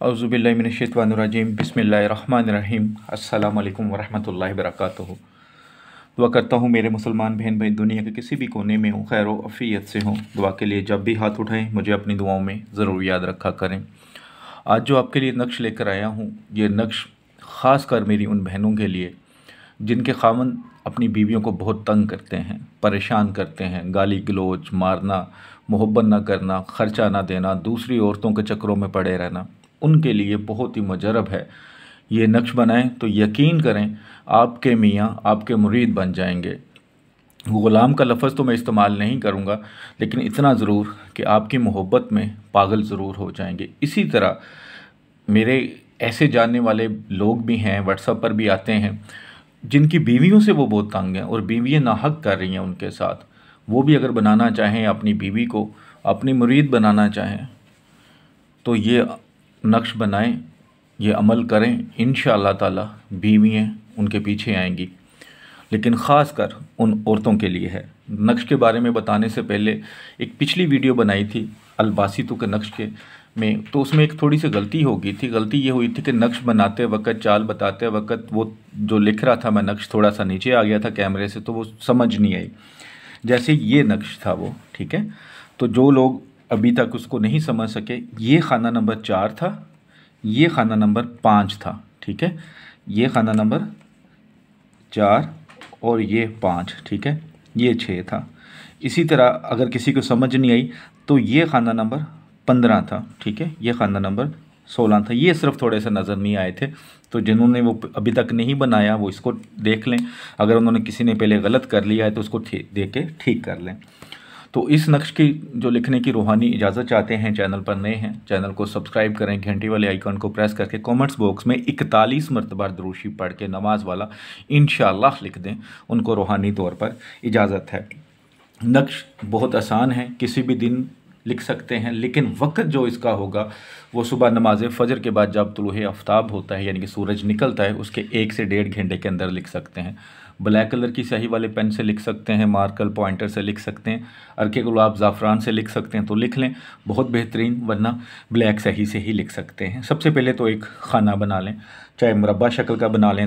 औज़ुबिल्लाहि मिनश्शैतानिर्रजीम बिस्मिल्लाहिर्रहमानिर्रहीम अस्सलामु अलैकुम वरहमतुल्लाहि वबरकातुहू। दुआ करता हूँ मेरे मुसलमान बहन भाई दुनिया के किसी भी कोने में हों, खैर अफ़ियत से हों। दुआ के लिए जब भी हाथ उठाएं मुझे अपनी दुआओं में ज़रूर याद रखा करें। आज जो आपके लिए नक्श लेकर आया हूँ, ये नक्श ख़ास कर मेरी उन बहनों के लिए जिनके खामन अपनी बीवियों को बहुत तंग करते हैं, परेशान करते हैं, गाली गलौज, मारना, मोहब्बत ना करना, ख़र्चा ना देना, दूसरी औरतों के चक्करों में पड़े रहना, उनके लिए बहुत ही मुजरब है। ये नक्श बनाएं तो यकीन करें आपके मियाँ आपके मुरीद बन जाएंगे। ग़ुलाम का लफ्ज़ तो मैं इस्तेमाल नहीं करूँगा, लेकिन इतना ज़रूर कि आपकी मोहब्बत में पागल ज़रूर हो जाएंगे। इसी तरह मेरे ऐसे जानने वाले लोग भी हैं, व्हाट्सएप पर भी आते हैं, जिनकी बीवियों से वो बहुत तंग हैं और बीवियाँ नाहक कर रही हैं उनके साथ। वो भी अगर बनाना चाहें, अपनी बीवी को अपनी मुरीद बनाना चाहें, तो ये नक्श बनाएं, ये अमल करें, इंशाअल्लाह ताला बीवियाँ उनके पीछे आएंगी। लेकिन ख़ास कर उन औरतों के लिए है। नक्श के बारे में बताने से पहले एक पिछली वीडियो बनाई थी अलबासितों के नक्श के में, तो उसमें एक थोड़ी सी गलती हो गई थी। गलती ये हुई थी कि नक्श बनाते वक्त, चाल बताते वक्त, वो जो लिख रहा था मैं नक्श थोड़ा सा नीचे आ गया था कैमरे से, तो वो समझ नहीं आई। जैसे ये नक्श था वो, ठीक है। तो जो लोग अभी तक उसको नहीं समझ सके, ये खाना नंबर 4 था, ये खाना नंबर 5 था, ठीक है। ये खाना नंबर 4 और ये 5, ठीक है। ये 6 था। इसी तरह अगर किसी को समझ नहीं आई तो ये खाना नंबर 15 था, ठीक है। ये खाना नंबर 16 था। ये सिर्फ थोड़े से नज़र नहीं आए थे, तो जिन्होंने वो अभी तक नहीं बनाया वो इसको देख लें। अगर उन्होंने किसी ने पहले गलत कर लिया है तो उसको देख के ठीक कर लें। तो इस नक्श की जो लिखने की रूहानी इजाज़त चाहते हैं, चैनल पर नए हैं, चैनल को सब्सक्राइब करें, घंटी वाले आइकन को प्रेस करके कमेंट्स बॉक्स में 41 मरतबा दुरूद पढ़ के नमाज वाला इंशाअल्लाह लिख दें। उनको रूहानी तौर पर इजाज़त है। नक्श बहुत आसान है, किसी भी दिन लिख सकते हैं, लेकिन वक्त जो इसका होगा वो सुबह नमाज फ़जर के बाद जब तुलूए आफ्ताब होता है, यानी कि सूरज निकलता है, उसके 1 से 1.5 घंटे के अंदर लिख सकते हैं। ब्लैक कलर की स्याही वाले पेन से लिख सकते हैं, मार्कर पॉइंटर से लिख सकते हैं, अरके गुलाब ज़ाफ़रान से लिख सकते हैं तो लिख लें, बहुत बेहतरीन। वरना ब्लैक स्याही से ही लिख सकते हैं। सबसे पहले तो एक खाना बना लें, चाहे मुरब्बा शक्ल का बना लें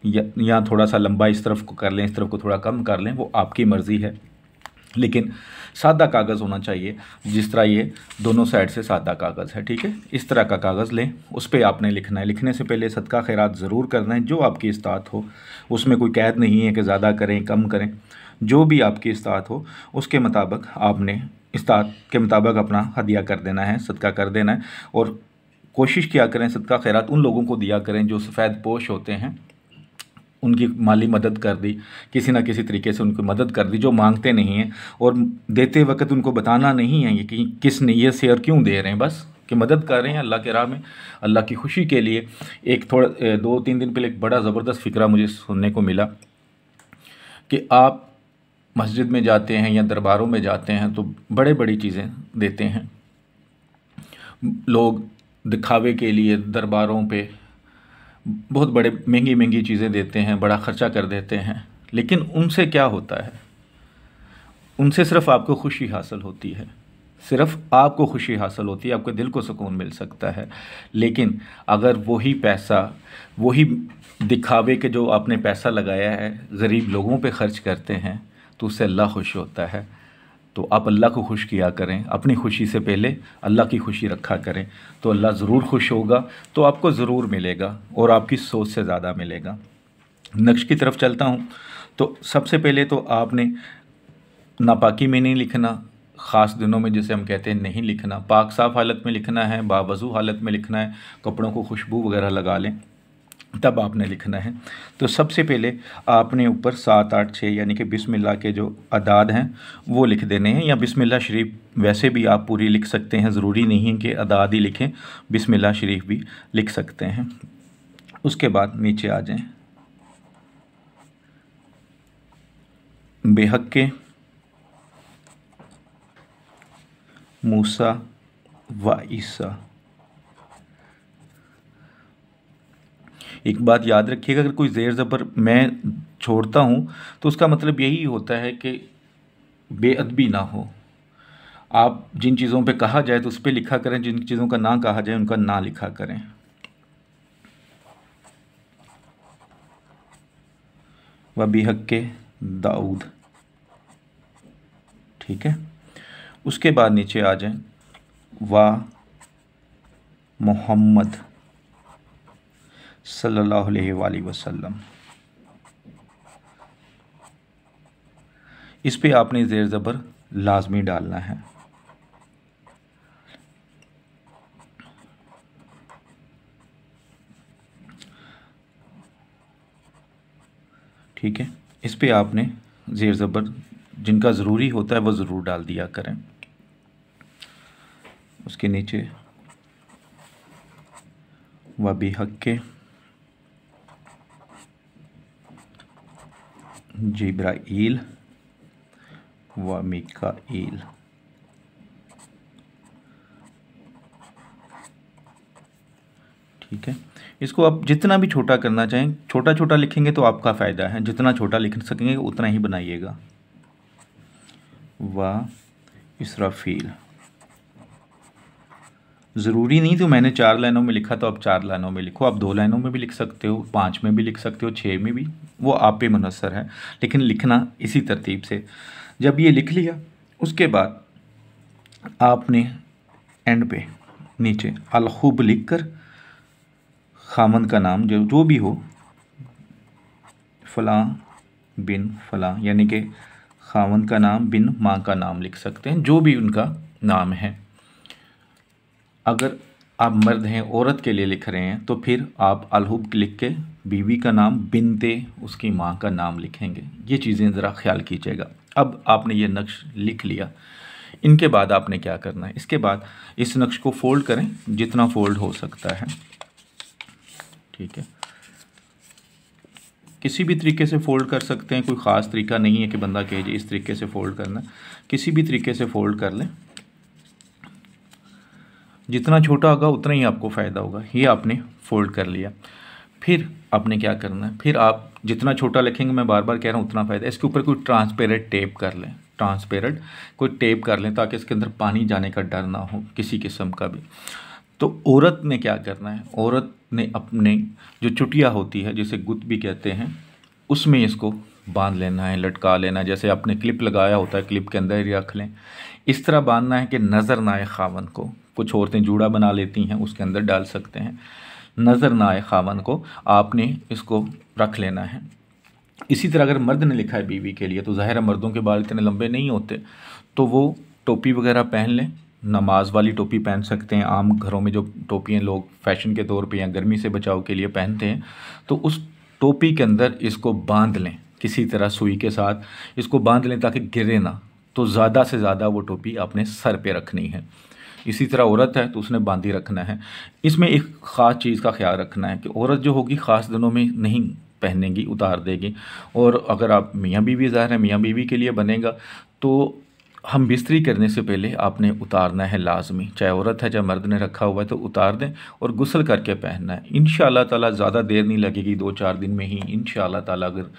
या थोड़ा सा लंबा इस तरफ को कर लें, इस तरफ को थोड़ा कम कर लें, वो आपकी मर्ज़ी है। लेकिन सादा कागज़ होना चाहिए, जिस तरह ये दोनों साइड से सादा कागज़ है, ठीक है। इस तरह का कागज़ लें, उस पर आपने लिखना है। लिखने से पहले सदका खैरात ज़रूर करना है, जो आपकी इस्तात हो। उसमें कोई कैद नहीं है कि ज़्यादा करें कम करें, जो भी आपकी इस्तात हो उसके मुताबिक आपने इस्तात के मुताबिक अपना हदिया कर देना है, सदका कर देना है। और कोशिश किया करें सदका खैरात उन लोगों को दिया करें जो सफ़ेद पोश होते हैं, उनकी माली मदद कर दी, किसी ना किसी तरीके से उनकी मदद कर दी, जो मांगते नहीं हैं। और देते वक्त उनको बताना नहीं है कि किस नीयत से और क्यों दे रहे हैं, बस कि मदद कर रहे हैं अल्लाह के राह में, अल्लाह की खुशी के लिए। एक थोड़ा 2-3 दिन पहले एक बड़ा ज़बरदस्त फ़िक्रा मुझे सुनने को मिला कि आप मस्जिद में जाते हैं या दरबारों में जाते हैं तो बड़े बड़ी चीज़ें देते हैं। लोग दिखावे के लिए दरबारों पे बहुत बड़े महंगी महंगी चीज़ें देते हैं, बड़ा ख़र्चा कर देते हैं, लेकिन उनसे क्या होता है? उनसे सिर्फ़ आपको खुशी हासिल होती है, सिर्फ़ आपको खुशी हासिल होती है, आपके दिल को सुकून मिल सकता है। लेकिन अगर वही पैसा, वही दिखावे के जो आपने पैसा लगाया है गरीब लोगों पे ख़र्च करते हैं तो उससे अल्लाह खुश होता है। तो आप अल्लाह को खुश किया करें, अपनी खुशी से पहले अल्लाह की खुशी रखा करें, तो अल्लाह ज़रूर खुश होगा, तो आपको ज़रूर मिलेगा और आपकी सोच से ज़्यादा मिलेगा। नक्श की तरफ चलता हूँ। तो सबसे पहले तो आपने नापाकी में नहीं लिखना, ख़ास दिनों में जैसे हम कहते हैं नहीं लिखना, पाक साफ़ हालत में लिखना है, बावज़ू हालत में लिखना है, कपड़ों को खुशबू वगैरह लगा लें तब आपने लिखना है। तो सबसे पहले आपने ऊपर 7, 8, 6 यानी कि बिस्मिल्लाह के जो अदाद हैं वो लिख देने हैं, या बिस्मिल्लाह शरीफ वैसे भी आप पूरी लिख सकते हैं, ज़रूरी नहीं है कि अदाद ही लिखें, बिस्मिल्लाह शरीफ भी लिख सकते हैं। उसके बाद नीचे आ जाएं, बेहक़ मूसा व ईसा। एक बात याद रखिएगा, अगर कोई ज़ेर ज़बर मैं छोड़ता हूँ तो उसका मतलब यही होता है कि बेअदबी ना हो। आप जिन चीज़ों पे कहा जाए तो उस पर लिखा करें, जिन चीज़ों का ना कहा जाए उनका ना लिखा करें। व बिहक्के दाऊद, ठीक है। उसके बाद नीचे आ जाए व मोहम्मद सल्लल्लाहु अलैहि वसल्लम। इस पे आपने ज़ेर ज़बर लाजमी डालना है। ठीक है, इस पे आपने ज़ेर ज़बर जिनका ज़रूरी होता है वो ज़रूर डाल दिया करें। उसके नीचे व बिहक्के जिब्राईल व मिकाईल। ठीक है, इसको आप जितना भी छोटा करना चाहें, छोटा छोटा लिखेंगे तो आपका फ़ायदा है, जितना छोटा लिख सकेंगे उतना ही बनाइएगा। व इसराफील, ज़रूरी नहीं तो मैंने 4 लाइनों में लिखा तो आप 4 लाइनों में लिखो, आप 2 लाइनों में भी लिख सकते हो, 5 में भी लिख सकते हो, 6 में भी, वो आप पे मुनहसर है, लेकिन लिखना इसी तरतीब से। जब ये लिख लिया उसके बाद आपने एंड पे नीचे अलखुब लिख कर खामन का नाम जो भी हो, फ़लाँ बिन फ़लाँ, यानी कि खामन का नाम बिन माँ का नाम लिख सकते हैं, जो भी उनका नाम है। अगर आप मर्द हैं, औरत के लिए लिख रहे हैं तो फिर आप अलहुब लिख के बीवी का नाम बिनते उसकी माँ का नाम लिखेंगे। ये चीज़ें ज़रा ख्याल कीजिएगा। अब आपने ये नक्श लिख लिया, इनके बाद आपने क्या करना है, इसके बाद इस नक्श को फ़ोल्ड करें जितना फ़ोल्ड हो सकता है। ठीक है, किसी भी तरीके से फ़ोल्ड कर सकते हैं, कोई ख़ास तरीका नहीं है कि बंदा कहे जी इस तरीके से फ़ोल्ड करना, किसी भी तरीके से फ़ोल्ड कर लें। जितना छोटा होगा उतना ही आपको फ़ायदा होगा। ये आपने फ़ोल्ड कर लिया, फिर आपने क्या करना है, फिर आप जितना छोटा लिखेंगे, मैं बार बार कह रहा हूँ उतना फ़ायदा। इसके ऊपर कोई ट्रांसपेरेंट टेप कर लें, ट्रांसपेरेंट कोई टेप कर लें ताकि इसके अंदर पानी जाने का डर ना हो किसी किस्म का भी। तो औरत ने क्या करना है, औरत ने अपने जो चुटिया होती है जिसे गुत भी कहते हैं, उसमें इसको बांध लेना है, लटका लेना है। जैसे आपने क्लिप लगाया होता है, क्लिप के अंदर ही रख लें, इस तरह बांधना है कि नज़र ना आए खावन को। कुछ औरतें जूड़ा बना लेती हैं, उसके अंदर डाल सकते हैं, नज़र ना आए खावन को, आपने इसको रख लेना है। इसी तरह अगर मर्द ने लिखा है बीवी के लिए तो ज़ाहिर है मर्दों के बाल इतने लंबे नहीं होते, तो वो टोपी वगैरह पहन लें, नमाज वाली टोपी पहन सकते हैं। आम घरों में जो टोपियाँ लोग फैशन के तौर पे या गर्मी से बचाव के लिए पहनते हैं, तो उस टोपी के अंदर इसको बांध लें, किसी तरह सुई के साथ इसको बांध लें ताकि गिरे ना। तो ज़्यादा से ज़्यादा वो टोपी आपने सर पे रखनी है। इसी तरह औरत है तो उसने बांधी रखना है। इसमें एक ख़ास चीज़ का ख्याल रखना है कि औरत जो होगी ख़ास दिनों में नहीं पहनेगी, उतार देगी। और अगर आप मियाँ बीवी, ज़ाहिर है मियाँ बीवी के लिए बनेगा, तो हम बिस्तरी करने से पहले आपने उतारना है लाजमी, चाहे औरत है चाहे मर्द ने रखा हुआ है तो उतार दें और गुस्ल करके पहनना है। इंशाअल्लाह ताला ज़्यादा देर नहीं लगेगी, 2-4 दिन में ही इंशाअल्लाह ताला। अगर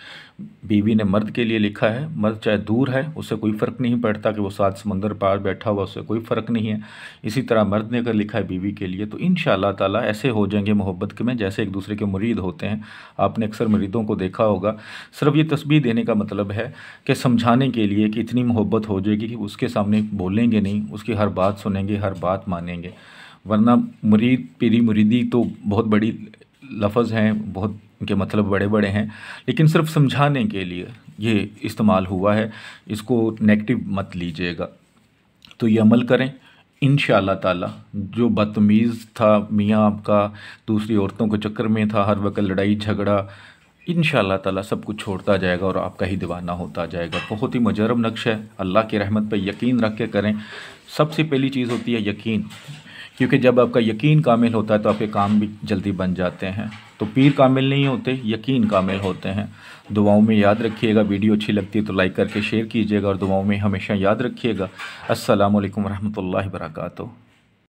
बीवी ने मर्द के लिए लिखा है, मर्द चाहे दूर है उससे कोई फ़र्क नहीं पड़ता कि वो 7 समंदर पार बैठा हुआ, उससे कोई फ़र्क नहीं है। इसी तरह मर्द ने अगर लिखा है बीवी के लिए तो इंशाअल्लाह ताला ऐसे हो जाएंगे मोहब्बत के में जैसे एक दूसरे के मुरीद होते हैं। आपने अक्सर मुरीदों को देखा होगा। सिर्फ ये तस्बीह देने का मतलब है कि समझाने के लिए कि इतनी मोहब्बत हो जाएगी कि उसके सामने बोलेंगे नहीं, उसकी हर बात सुनेंगे, हर बात मानेंगे। वरना मुरीद पीरी मुरीदी तो बहुत बड़ी लफ्ज़ हैं, बहुत उनके मतलब बड़े बड़े हैं, लेकिन सिर्फ समझाने के लिए ये इस्तेमाल हुआ है, इसको नेगेटिव मत लीजिएगा। तो ये अमल करें इंशाअल्लाह ताला। जो बदतमीज़ था मियाँ आपका, दूसरी औरतों के चक्कर में था, हर वक्त लड़ाई झगड़ा, इंशाअल्लाह ताला सब कुछ छोड़ता जाएगा और आपका ही दीवाना होता जाएगा। बहुत ही मुजरब नक्श है, अल्लाह की रहमत पर यकीन रख के करें। सबसे पहली चीज़ होती है यकीन, क्योंकि जब आपका यकीन कामिल होता है तो आपके काम भी जल्दी बन जाते हैं। तो पीर कामिल नहीं होते, यकीन कामिल होते हैं। दुआओं में याद रखिएगा। वीडियो अच्छी लगती है तो लाइक करके शेयर कीजिएगा और दुआओं में हमेशा याद रखिएगा। अस्सलामु अलैकुम रहमतुल्लाहि व बरकातुहू।